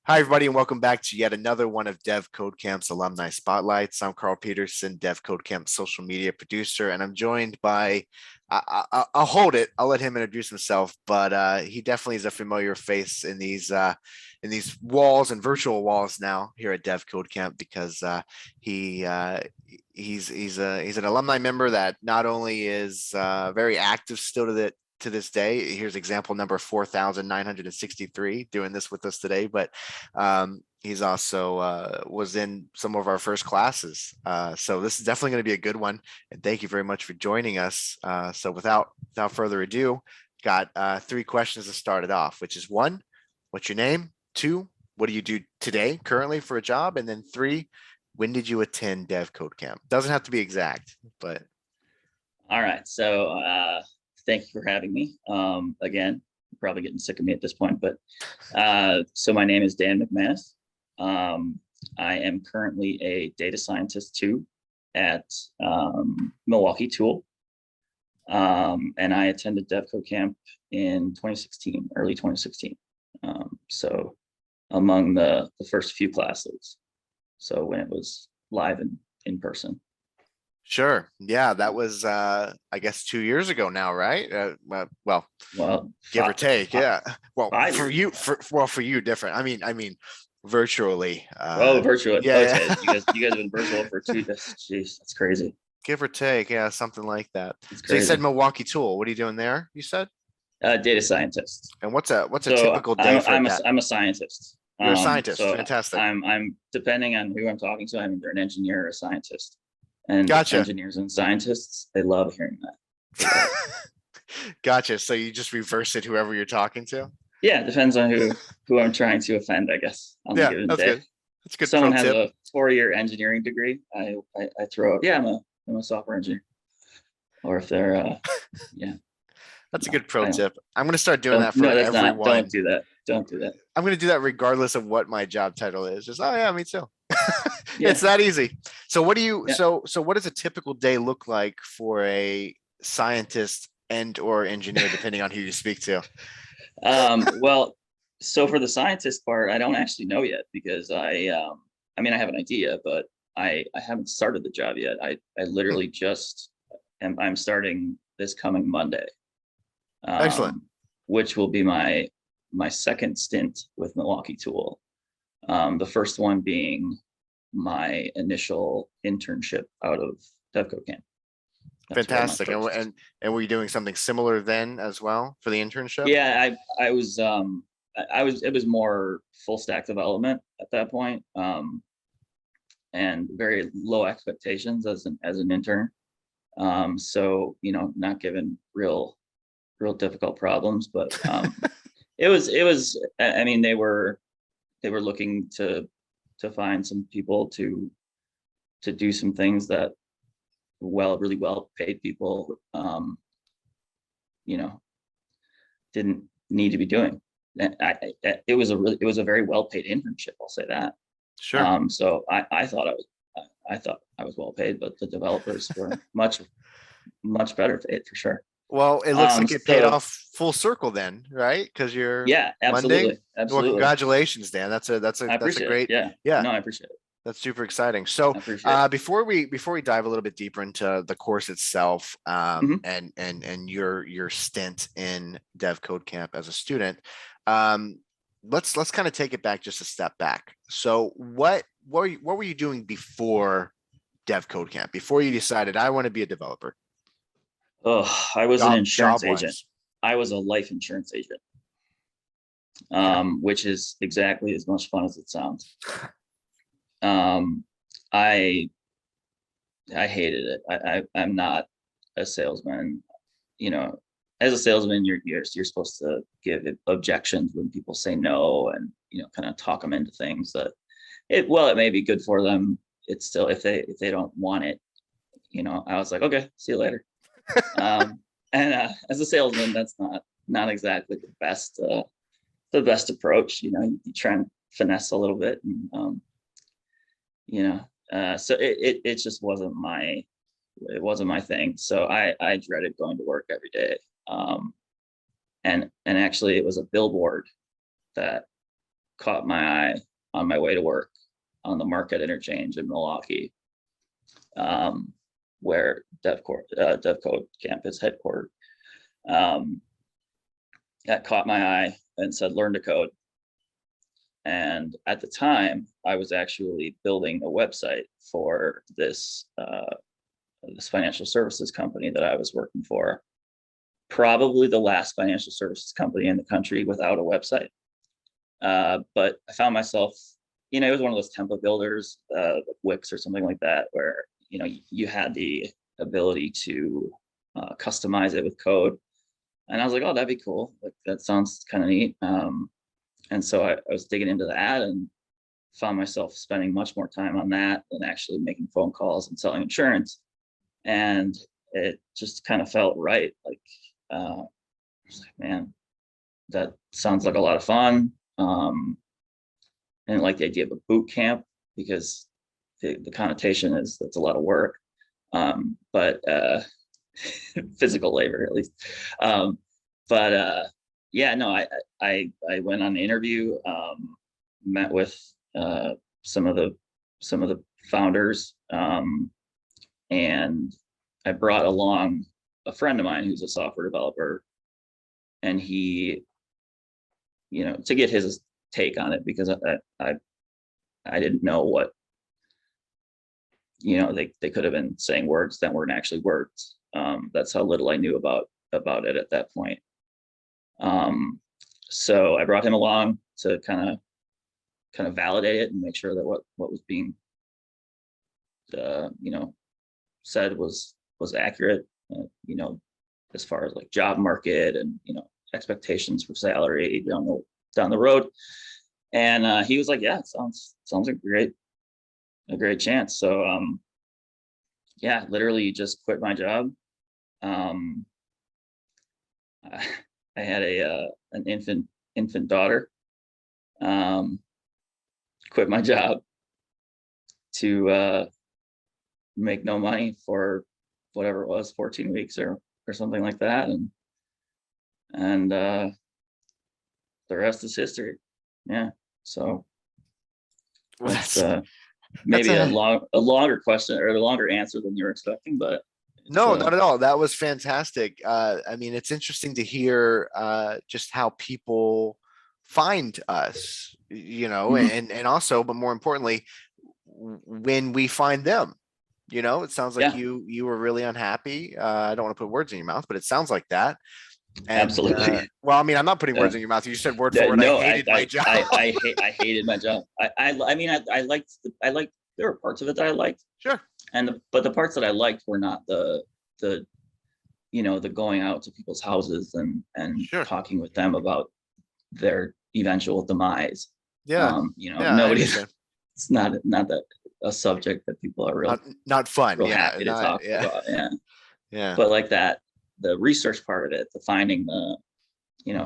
Hi, everybody, and welcome back to yet another one of devCodeCamp's Alumni Spotlights. I'm Carl Peterson, devCodeCamp's social media producer, and I'm joined by, I'll hold it, I'll let him introduce himself, but he definitely is a familiar face in these walls and virtual walls now here at devCodeCamp because he he's an alumni member that not only is very active still to this day. Here's example number 4,963 doing this with us today, but he's also was in some of our first classes. So this is definitely going to be a good one. And thank you very much for joining us. So without further ado, got three questions to start it off, which is one, what's your name? Two, what do you do today currently for a job? And then three, when did you attend devCodeCamp? Doesn't have to be exact, but. All right. So thank you for having me. Again, you're probably getting sick of me at this point, but so my name is Dan McManus. I am currently a data scientist too at Milwaukee Tool. And I attended devCodeCamp in 2016, early 2016. So among the first few classes. So when it was live and in person. Sure. Yeah, that was I guess 2 years ago now, right? Well, give or take. Yeah. Well, for you, for you, different. I mean, virtually. Virtually. Yeah. Okay. You guys have been virtual for 2 years. Jeez, that's crazy. Give or take. Yeah, something like that. So you said Milwaukee Tool. What are you doing there? You said data scientist. And what's a typical day for I'm that? I'm a scientist. You're a scientist. So Fantastic. I'm depending on who I'm talking to. I'm either an engineer or a scientist. And gotcha. Engineers and scientists, they love hearing that. Gotcha. So you just reverse it whoever you're talking to? Yeah, it depends on who I'm trying to offend, I guess. On yeah, the given that's day. good. That's good. Someone has a 4-year engineering degree. I throw out, yeah, I'm a software engineer. Or if they're yeah. That's a good pro tip. I'm going to start doing that for everyone. Don't do that. Don't do that. I'm going to do that regardless of what my job title is. Just, oh yeah, me too. Yeah. It's that easy. So what do you, so what does a typical day look like for a scientist and or engineer, depending on who you speak to? Well, so for the scientist part, I don't actually know yet because I mean, I have an idea, but I haven't started the job yet. I literally just I'm starting this coming Monday. Excellent. Which will be my second stint with Milwaukee Tool. The first one being my initial internship out of devCodeCamp. Fantastic. And were you doing something similar then as well for the internship? Yeah, I was it was more full stack development at that point. And very low expectations as an intern. So, not given real difficult problems, but it was I mean, they were looking to find some people to do some things that really well paid people didn't need to be doing. It was a very well paid internship, I'll say that. Sure. So I thought I was well paid, but the developers were much better paid for sure. Well, it looks like it paid off full circle then, right? Because you're absolutely. Well, congratulations, Dan. That's a great. Yeah. No, I appreciate it. That's super exciting. So before we dive a little bit deeper into the course itself, and your stint in devCodeCamp as a student, let's kind of take it back just a step back. So what were you doing before devCodeCamp? Before you decided I want to be a developer? Oh, I was an insurance agent. I was a life insurance agent, which is exactly as much fun as it sounds. I hated it. I'm not a salesman. As a salesman, you're supposed to give objections when people say no, and kind of talk them into things that it may be good for them. It's still, if they don't want it, I was like, okay, see you later. And as a salesman, that's not exactly the best approach. You try and finesse a little bit, and so it just wasn't my thing. So I dreaded going to work every day. And actually it was a billboard that caught my eye on my way to work on the Market Interchange in Milwaukee, where devCodeCamp is headquartered. That caught my eye and said, learn to code. And at the time, I was actually building a website for this financial services company that I was working for. Probably the last financial services company in the country without a website. But I found myself, it was one of those template builders, like Wix or something like that, where, you had the ability to customize it with code. And I was like, oh, that'd be cool. Like, that sounds kind of neat. And so I was digging into that and found myself spending much more time on that than actually making phone calls and selling insurance. And it just kind of felt right. Like, I was like, man, that sounds like a lot of fun. And like the idea of a boot camp, because the connotation is that's a lot of work, but physical labor at least. Yeah, no, I went on the interview, met with some of the founders, and I brought along a friend of mine who's a software developer, and he, to get his take on it, because I didn't know what, they could have been saying words that weren't actually words. That's how little I knew about it at that point. So I brought him along to kind of validate it and make sure that what was being said was accurate, as far as like job market and expectations for salary down the road. And he was like, yeah, it sounds like a great chance. So yeah, literally just quit my job. I had an infant daughter. Quit my job to make no money for whatever it was, 14 weeks or something like that, and the rest is history. Yeah. So Well, that's maybe a longer question or a longer answer than you were expecting, but no, not at all. That was fantastic. I mean, it's interesting to hear just how people find us, Mhm. and also, but more importantly, when we find them, it sounds like Yeah, you were really unhappy. I don't want to put words in your mouth, but it sounds like that. And absolutely. well, I mean, I'm not putting Yeah. words in your mouth. You said word for word, I No, hated my job. I hated my job. I mean, I liked there were parts of it that I liked, Sure. but the parts that I liked were not the the going out to people's houses and Sure. talking with them about their eventual demise. Yeah. Yeah, I Nobody, understand. it's not that a subject that people are Not fun. real Yeah. happy to Not, talk yeah. about. Yeah. Yeah. But like that, the research part of it, the finding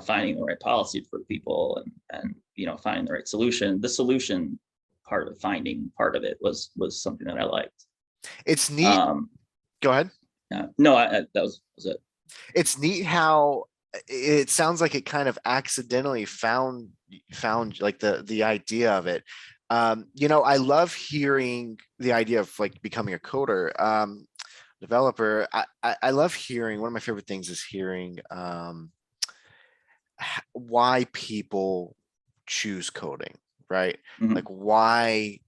finding the right policy for people and finding the right solution, the solution part of it, finding part of it was something that I liked. It's neat. Go ahead. No, that was it. It's neat how it sounds like it kind of accidentally found like the idea of it. I love hearing the idea of like becoming a coder, developer. I love hearing, one of my favorite things is hearing why people choose coding, right? Mhm. Like why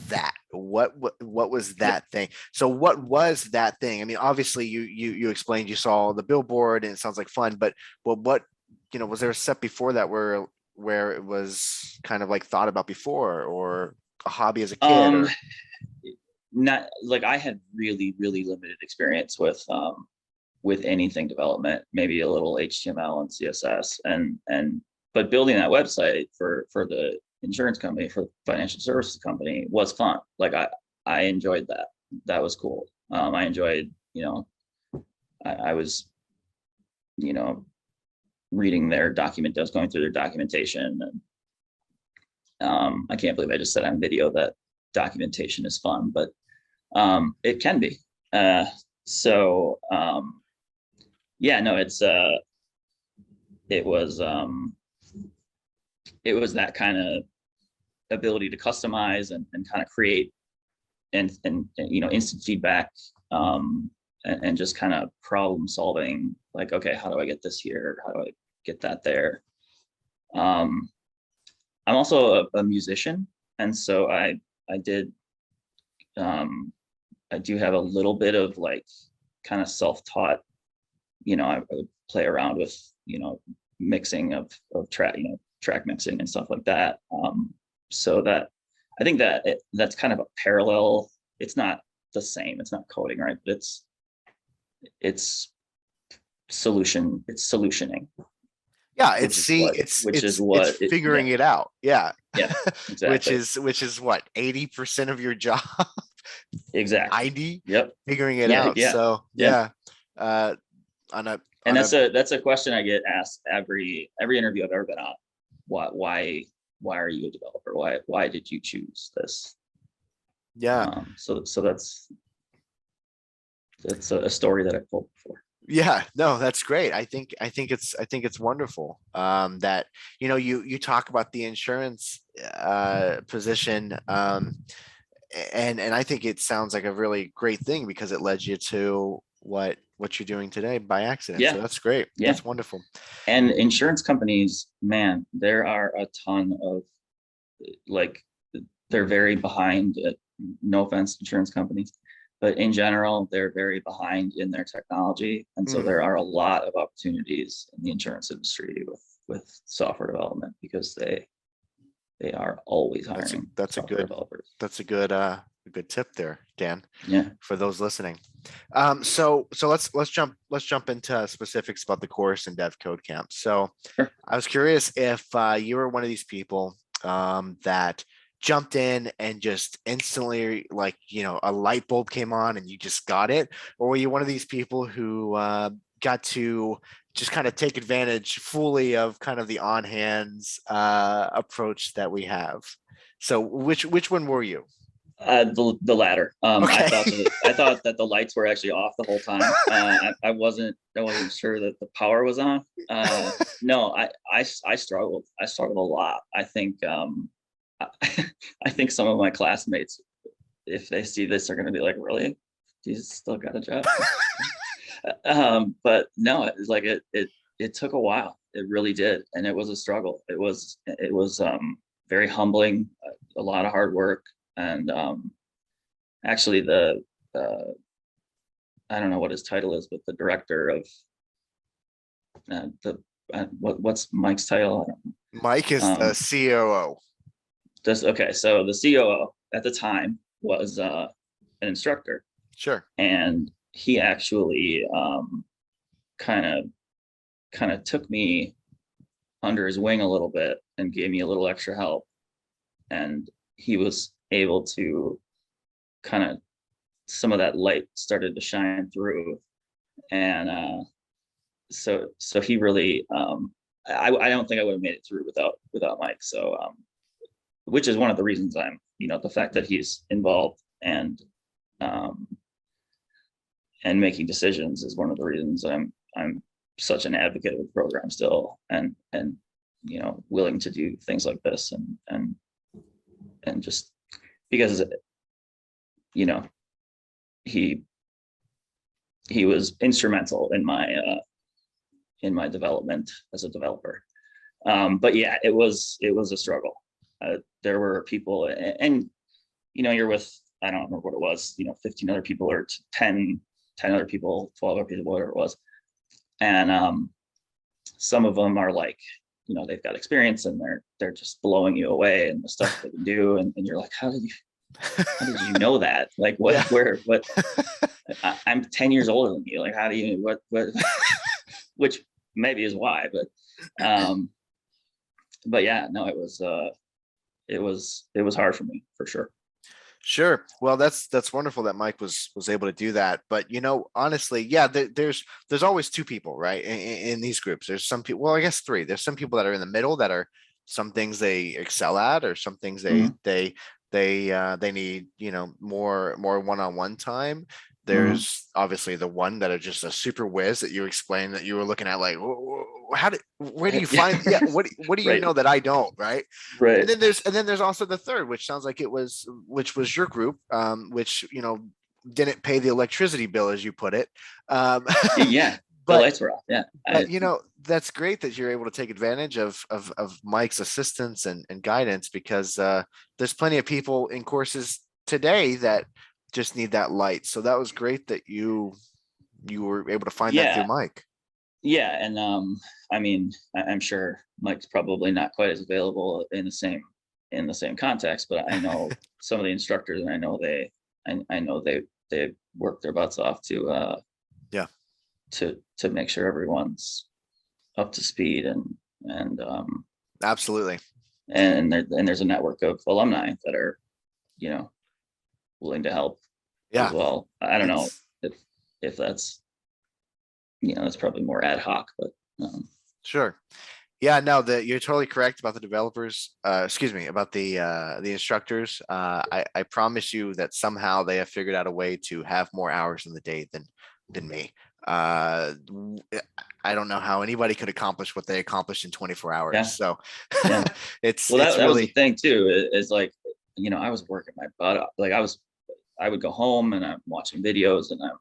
that? What was that thing? So what was that thing? I mean, obviously you explained you saw the billboard and it sounds like fun, but what was there a step before that where it was kind of like thought about before, or a hobby as a kid, or Not like I had really limited experience with anything development, maybe a little HTML and CSS, but building that website for the insurance company, for the financial services company, was fun. Like I enjoyed that. That was cool. I enjoyed, I was, reading their document. I was going through their documentation, and I can't believe I just said on video that documentation is fun, but it can be. So yeah, no, it was it was that kind of ability to customize and kind of create and instant feedback, and just kind of problem solving, like, okay, how do I get this here? How do I get that there? I'm also a musician. And so I did, I do have a little bit of like kind of self-taught, I would play around with, mixing of track, track mixing and stuff like that. So that I think that that's kind of a parallel. It's not the same. It's not coding, right? But it's solutioning, Yeah, which is what figuring it out. Yeah. Yeah, exactly. which is what, 80% of your job? Exactly. 90? Yep. Figuring it Yeah. out. Yeah. So Yeah. on And a that's a question I get asked every interview I've ever been on. Why are you a developer? Why did you choose this? yeah. So that's a story that I've told before. Yeah, no, that's great. I think it's wonderful that you talk about the insurance position, and I think it sounds like a really great thing because it led you to what you're doing today by accident. So Yeah. that's great. Yeah. That's wonderful. And insurance companies, man, there are a ton of, like, they're very behind. No offense, insurance companies, but in general, they're very behind in their technology. And so there are a lot of opportunities in the insurance industry with software development because they are always hiring. That's a good developers. That's a good tip there, Dan. Yeah. For those listening. So let's jump into specifics about the course and devCodeCamp. So Sure. I was curious if you were one of these people that jumped in and just instantly, like, a light bulb came on and you just got it, or were you one of these people who got to just kind of take advantage fully of kind of the on hands approach that we have? So which one were you? The latter. Okay. I thought that the lights were actually off the whole time. I wasn't sure that the power was on. No, I struggled. I struggled a lot. I think I think some of my classmates, if they see this, are going to be like, "Really? He's still got a job?" But no, it was like it took a while. It really did, and it was a struggle. It was very humbling, a lot of hard work, and actually the I don't know what his title is, but the director of what's Mike's title? I don't know. Mike is the COO. Okay, so the COO at the time was an instructor. Sure. And he actually kind of took me under his wing a little bit and gave me a little extra help. And he was able to kind of, some of that light started to shine through. And so he really, I don't think I would have made it through without Mike. So which is one of the reasons I'm, the fact that he's involved and making decisions is one of the reasons I'm such an advocate of the program still, and willing to do things like this and just because he was instrumental in my development as a developer. But yeah, it was a struggle. There were people, and you're with, I don't remember what it was, 15 other people or 10 other people, 12 other people, whatever it was. And some of them are like, they've got experience and they're just blowing you away and the stuff they can do. And you're like, how did you know that? Like what, where, what, I'm 10 years older than you. Like, how do you, what, which maybe is why, but yeah, no, it was hard for me for sure. Sure. Well, that's wonderful that Mike was able to do that. But honestly, yeah, there's always two people, right? In these groups, there's some people. Well, I guess three. There's some people that are in the middle that are some things they excel at, or some things they need more one-on-one time. There's obviously the one that are just a super whiz that you explained that you were looking at like, where do you find, yeah, what do you Right. know that I don't, right? Right. And then there's also the third, which sounds like which was your group, which, didn't pay the electricity bill as you put it. Yeah. The But lights were off. Yeah. but that's great that you're able to take advantage of Mike's assistance and guidance, because there's plenty of people in courses today that just need that light. So that was great that you were able to find that through Yeah. Mike. Yeah. And I mean, I'm sure Mike's probably not quite as available in the same context, but I know some of the instructors, and I know they work their butts off to Yeah, to make sure everyone's up to speed, and absolutely. and there's a network of alumni that are, willing to help Yeah, as well. I don't know it's if that's, that's probably more ad hoc, but sure. Yeah, no, you're totally correct about the developers. Excuse me, about the instructors. I promise you that somehow they have figured out a way to have more hours in the day than me. I don't know how anybody could accomplish what they accomplished in 24 hours. yeah, So yeah. it's Well, that was the really, thing too, is like, I was working my butt off. Like I would go home and I'm watching videos and I'm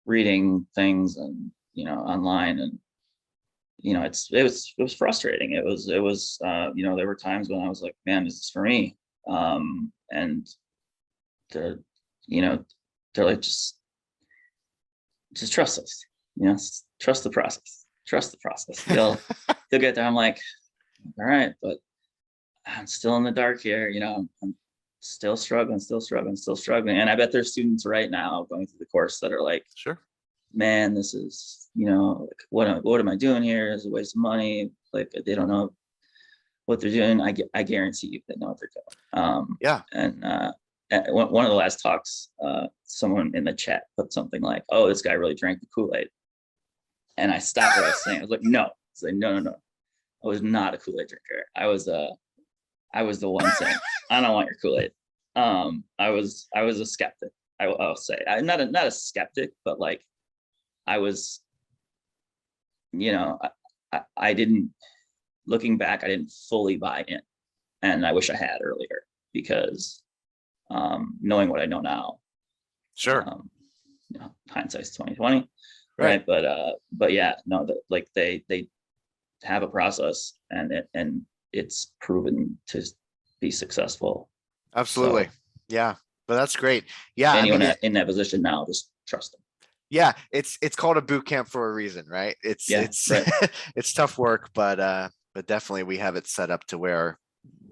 reading things and, online, and, it was frustrating. It was, there were times when I was like, man, is this for me? And they're, they're like, just trust us, trust the process. You'll get there. I'm like, all right, but I'm still in the dark here. I'm still struggling. And I bet there's students right now going through the course that are like, sure. man, this is, like, what am I doing here? It's a waste of money. Like, they don't know what they're doing. I guarantee you they know what they're doing. Yeah. And one of the last talks, someone in the chat put something like, "Oh, this guy really drank the Kool-Aid," and I stopped what I was saying. I was like, "No." It's like, no. I was not a Kool-Aid drinker. I was the one saying, "I don't want your Kool-Aid." I was a skeptic. I'll say, I'm not a skeptic, but like, I was, I didn't. Looking back, I didn't fully buy in, and I wish I had earlier, because knowing what I know now, Sure. hindsight's 2020, Right. right? But yeah, no, like they have a process, and it's proven to be successful. Absolutely. So Yeah. But that's great. Yeah. I anyone mean, in that position now, just trust them. yeah, it's called a boot camp for a reason, right? Yeah, It's right. it's tough work, but definitely we have it set up to where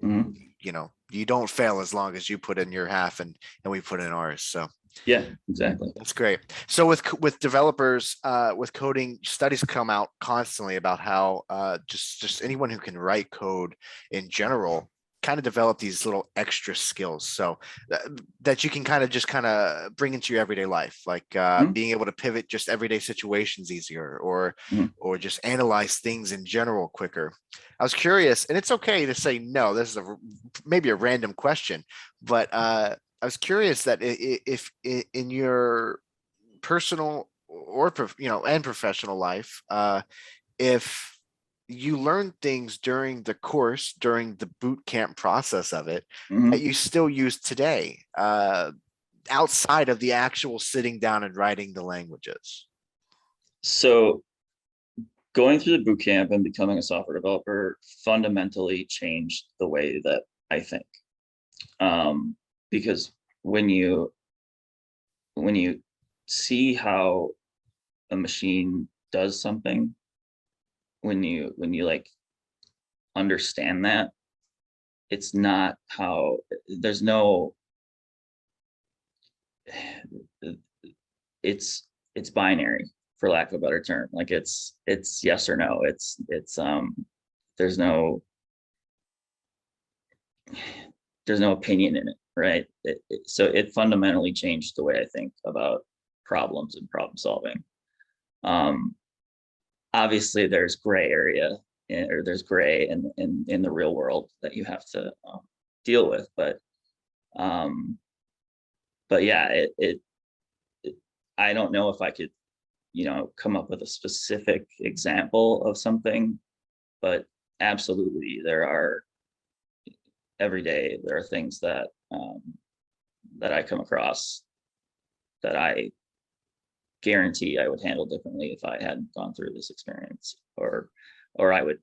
Mhm. you don't fail as long as you put in your half and we put in ours. So Yeah, exactly. that's great. So with developers, with coding, studies come out constantly about how just anyone who can write code in general kind of develop these little extra skills, so that you can kind of bring into your everyday life, like Mhm. being able to pivot just everyday situations easier, or Mhm. just analyze things in general quicker. I was curious, and it's okay to say no. This is maybe a random question, but I was curious that if in your personal or and professional life, if you learn things during the course, during the boot camp process of it, that Mhm. you still use today, outside of the actual sitting down and writing the languages. So going through the boot camp and becoming a software developer fundamentally changed the way that I think. Because when you see how a machine does something, when you like understand that, it's not how, there's no, it's binary, for lack of a better term. Like, it's yes or no. There's no opinion in it, right? So it fundamentally changed the way I think about problems and problem solving. Obviously there's gray area, or there's gray in the real world that you have to deal with, but yeah, I don't know if I could, come up with a specific example of something, but absolutely every day there are things that I come across that I guarantee I would handle differently if I hadn't gone through this experience, or I would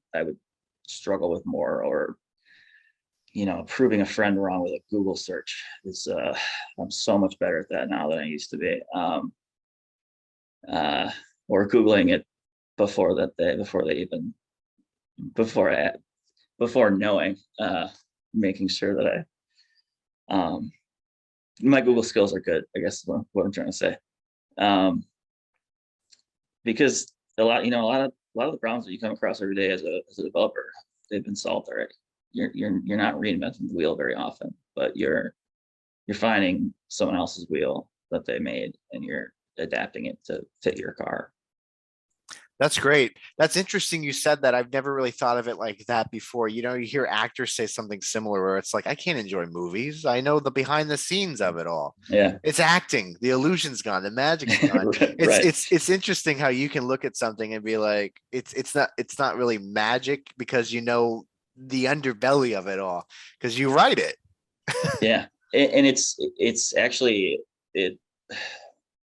struggle with more, or proving a friend wrong with a Google search is I'm so much better at that now than I used to be. Or Googling it before they even before knowing, making sure that my Google skills are good, I guess is what I'm trying to say. Because a lot of the problems that you come across every day as a developer, they've been solved already. You're not reinventing the wheel very often, but you're finding someone else's wheel that they made, and you're adapting it to fit your car. That's great. That's interesting. You said that. I've never really thought of it like that before. You hear actors say something similar where it's like, I can't enjoy movies. I know the behind the scenes of it all. Yeah. It's acting. The illusion's gone. The magic's gone. Right. It's interesting how you can look at something and be like, it's not really magic, because the underbelly of it all, because you write it. Yeah. And it's actually it.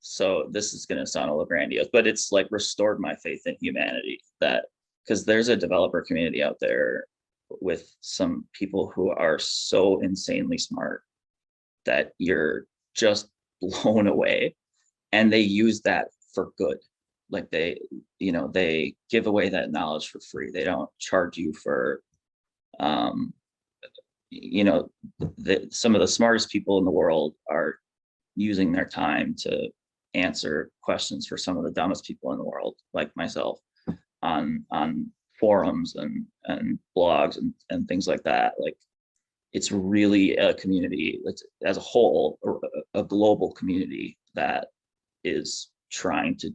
So this is going to sound a little grandiose, but it's like restored my faith in humanity, because there's a developer community out there with some people who are so insanely smart that you're just blown away, and they use that for good. Like they give away that knowledge for free. They don't charge you for, some of the smartest people in the world are using their time to answer questions for some of the dumbest people in the world, like myself, on forums and blogs and things like that. Like, it's really a community that's, as a whole, a global community that is trying to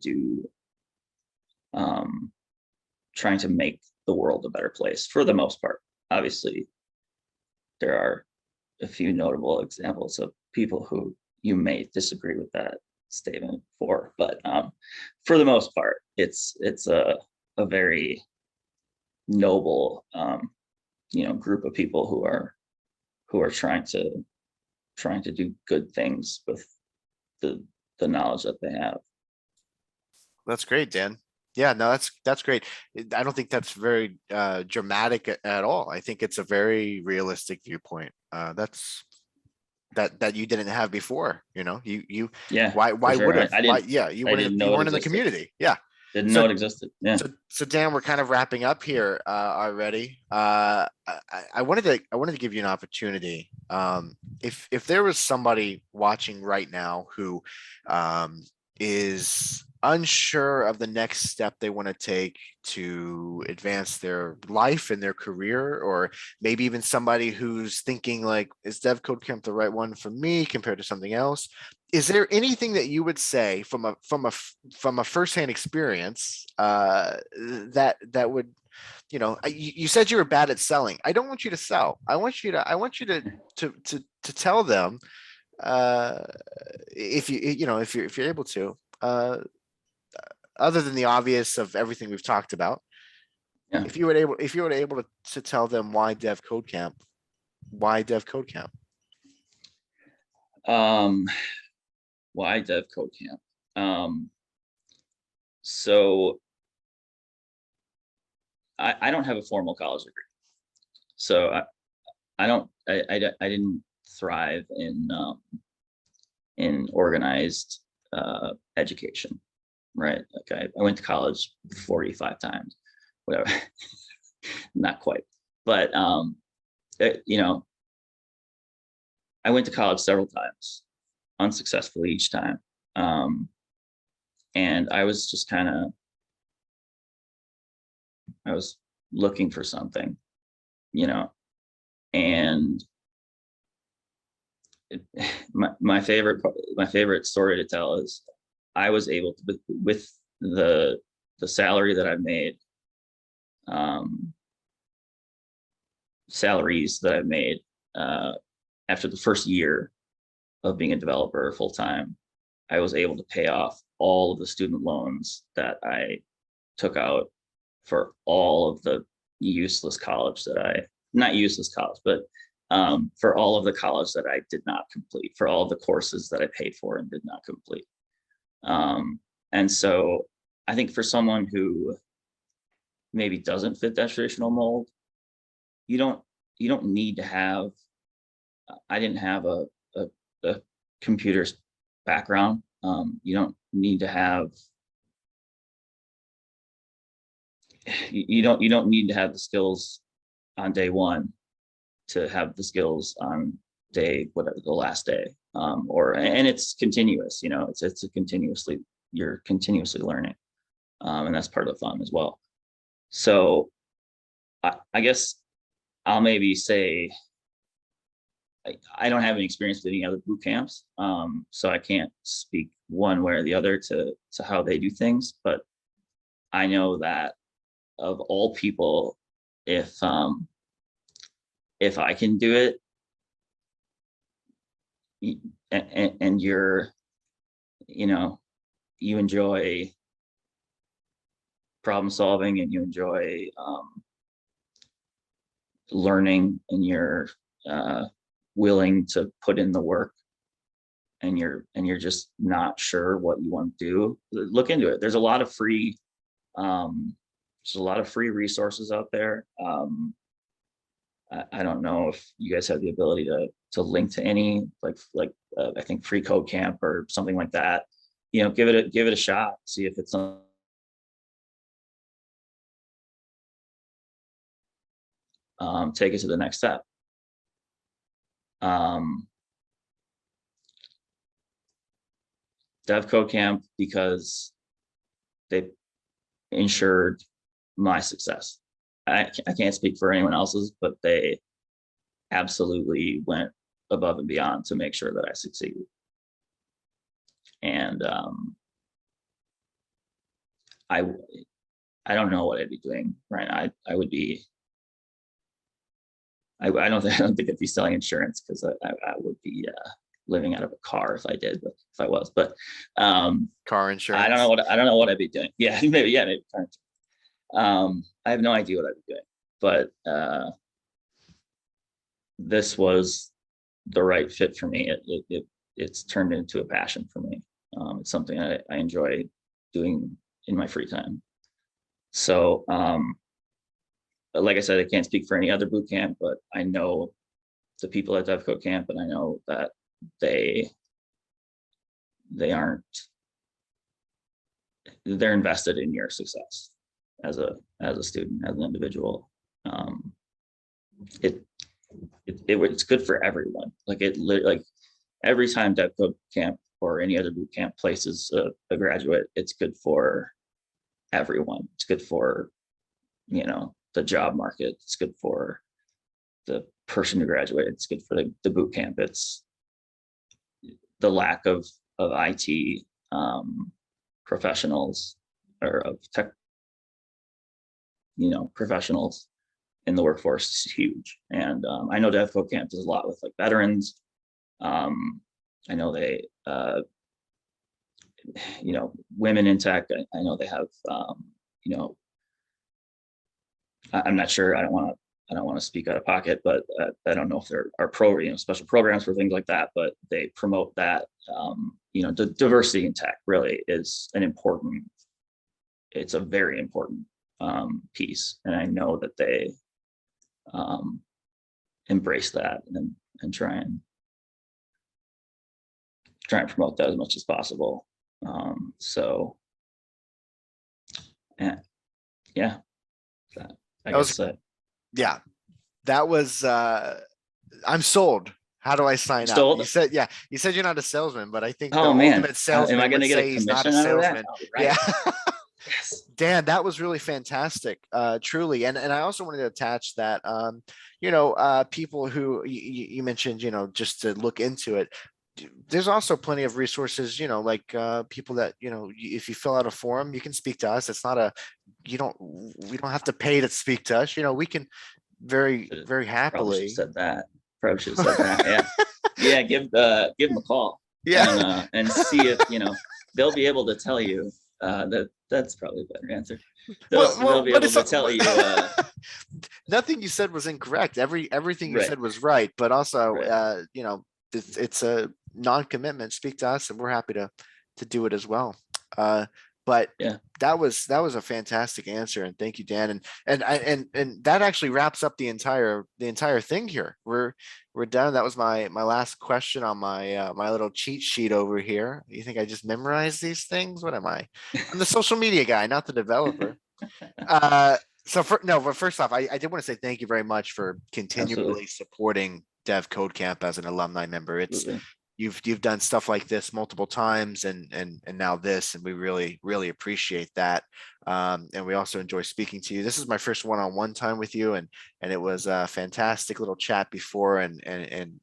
make the world a better place for the most part. Obviously, there are a few notable examples of people who you may disagree with that statement for, but for the most part, it's a very noble group of people who are trying to do good things with the knowledge that they have. That's great, Dan. Yeah, no, that's great. I don't think that's very dramatic at all. I think it's a very realistic viewpoint. That's that you didn't have before. Yeah. Why sure. would have? I Why? didn't. Yeah, I didn't know you it weren't in the existed. community. Yeah. Didn't know it existed. Yeah. So Dan, we're kind of wrapping up here already. I wanted to give you an opportunity. If there was somebody watching right now who is unsure of the next step they want to take to advance their life and their career, or maybe even somebody who's thinking like, is devCodeCamp the right one for me compared to something else? Is there anything that you would say from a firsthand experience that would, you said you were bad at selling. I don't want you to sell. I want you to tell them, if you're able to, other than the obvious of everything we've talked about. Yeah. If you were able to tell them why devCodeCamp, why devCodeCamp? Why devCodeCamp? So I don't have a formal college degree, so I didn't thrive in organized education, right? Like I went to college 45 times, whatever. Not quite, but I went to college several times, unsuccessfully each time, and I was just I was looking for something, and my favorite story to tell is I was able to, with the salary that I've made, salaries that I've made after the first year of being a developer full time, I was able to pay off all of the student loans that I took out for all of the useless college that not useless college, but for all of the college that I did not complete, for all of the courses that I paid for and did not complete. And so I think for someone who maybe doesn't fit that traditional mold, you don't need to have, I didn't have a computer background. You don't need to have, you don't need to have the skills on day one to have the skills on day, whatever, the last day. And it's continuous, it's a continuously, you're continuously learning. And that's part of the fun as well. So I guess I'll maybe say, I don't have any experience with any other boot camps, so I can't speak one way or the other to how they do things. But I know that of all people, if I can do it, and you're, you enjoy problem solving and you enjoy learning, and you're willing to put in the work, and you're just not sure what you want to do, look into it. There's a lot of free resources out there. I don't know if you guys have the ability to link to any, like I think Free Code Camp or something like that. Give it a shot, see if it's something. Take it to the next step. devCodeCamp, because they ensured my success. I can't speak for anyone else's, but they absolutely went above and beyond to make sure that I succeeded. And I don't know what I'd be doing, right? I would be, I don't think I'd be selling insurance, because I would be living out of a car if I did, but if I was, but Car insurance. I don't know what I'd be doing. Yeah, maybe car insurance. I have no idea what I'd be doing, but this was the right fit for me. It's turned into a passion for me. It's something I enjoy doing in my free time. So, like I said, I can't speak for any other boot camp, but I know the people at devCodeCamp, and I know that they're invested in your success as a student, as an individual. It's good for everyone. Like every time devCodeCamp or any other boot camp places a graduate, it's good for everyone. It's good for, the job market. It's good for the person who graduated. It's good for the boot camp. It's the lack of IT professionals, or of tech, professionals in the workforce is huge. And I know devCodeCamp does a lot with like veterans. I know they, women in tech. I know they have, I'm not sure. I don't want to speak out of pocket, but I don't know if there are special programs for things like that, but they promote that. The diversity in tech really is it's a very important piece. And I know that they embrace that and try and promote that as much as possible. So, yeah, I guess that. Yeah, that was, I'm sold. How do I sign up? Sold? You said you're not a salesman, but I think the man, ultimate salesman am I going to would get say a he's not a commission out of that? salesman. Oh, right. Yeah. Yes. Dan, that was really fantastic, truly. And I also wanted to attach that, people who you mentioned, just to look into it. There's also plenty of resources, like people that, if you fill out a form, you can speak to us. It's not we don't have to pay to speak to us. We can very, very happily. Probably should have said that. Yeah. Yeah. Give them a call. and see if, they'll be able to tell you, that's probably a better answer. They'll be but able it's to tell you, nothing you said was incorrect. Everything you right, said was right, but also, right. it's a non-commitment. Speak to us, and we're happy to do it as well. But Yeah. that was a fantastic answer, and thank you, Dan. And that actually wraps up the entire thing here. We're done. That was my last question on my little cheat sheet over here. You think I just memorized these things? What am I? I'm the social media guy, not the developer. Uh, no, but first off, I did want to say thank you very much for Absolutely. continually supporting devCodeCamp as an alumni member. Absolutely. You've done stuff like this multiple times, and now this, and we really appreciate that. And we also enjoy speaking to you. This is my first one-on-one time with you, and it was a fantastic little chat before, and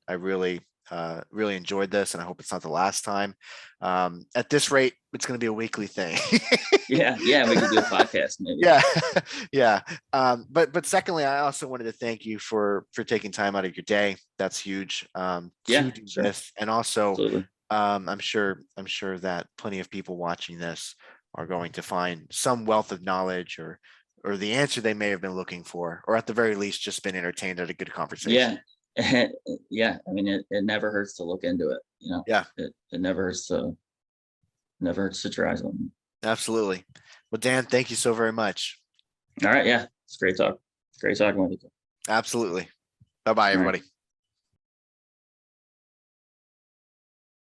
I really enjoyed this, and I hope it's not the last time. At this rate, it's going to be a weekly thing. Yeah. We could do a podcast maybe. Yeah, yeah. But secondly, I also wanted to thank you for taking time out of your day. That's huge. Yeah, To do sure. this, and also, Absolutely. I'm sure that plenty of people watching this are going to find some wealth of knowledge, or the answer they may have been looking for, or at the very least, just been entertained at a good conversation. Yeah. Yeah. I mean, it never hurts to look into it. Yeah, It never hurts to try something. absolutely. Well, Dan, thank you so very much. All right. Yeah. It's great talk. Great talking with you. Absolutely. Bye bye, All right. everybody.